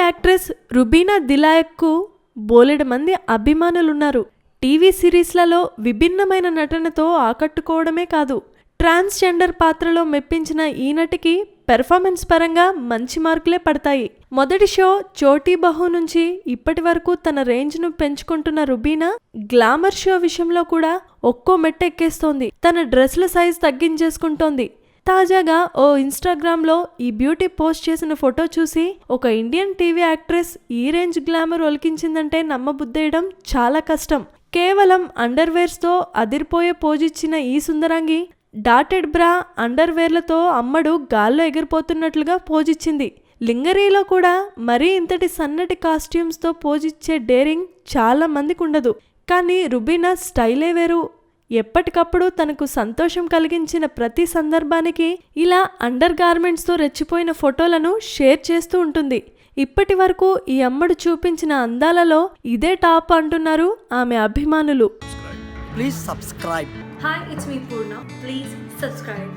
Actress Rubina దిలాయక్కు బోలెడు మంది అభిమానులున్నారు. TV సిరీస్లలో విభిన్నమైన నటనతో ఆకట్టుకోవడమే కాదు, ట్రాన్స్జెండర్ పాత్రలో మెప్పించిన ఈ నటికి పెర్ఫార్మెన్స్ పరంగా మంచి మార్కులే పడతాయి. మొదటి షో చోటీ బహు నుంచి ఇప్పటి వరకు తన రేంజ్ను పెంచుకుంటున్న రుబీనా గ్లామర్ షో విషయంలో కూడా ఒక్కో మెట్టెక్కేస్తోంది. తన డ్రెస్ల సైజ్ తగ్గించేసుకుంటోంది. తాజాగా ఓ ఇన్స్టాగ్రామ్లో ఈ బ్యూటీ పోస్ట్ చేసిన ఫోటో చూసి ఒక ఇండియన్ టీవీ యాక్ట్రెస్ ఈ రేంజ్ గ్లామర్ ఒలికించిందంటే నమ్మబుద్దేయడం చాలా కష్టం. కేవలం అండర్వేర్స్తో అదిరిపోయే పోజిచ్చిన ఈ సుందరాంగి డాటెడ్ బ్రా అండర్వేర్లతో అమ్మడు గాల్లో ఎగిరిపోతున్నట్లుగా పోజిచ్చింది. లింగరీలో కూడా మరీ ఇంతటి సన్నటి కాస్ట్యూమ్స్తో పోజిచ్చే డేరింగ్ చాలా మందికి ఉండదు. కానీ రుబీనా స్టైలే వేరు. ఎప్పటికప్పుడు తనకు సంతోషం కలిగించిన ప్రతి సందర్భానికి ఇలా అండర్ గార్మెంట్స్తో రెచ్చిపోయిన ఫోటోలను షేర్ చేస్తూ ఉంటుంది. ఇప్పటి వరకు ఈ అమ్మడు చూపించిన అందాలలో ఇదే టాప్ అంటున్నారు ఆమె అభిమానులు. Please subscribe. Hi, it's me Purna. Please subscribe.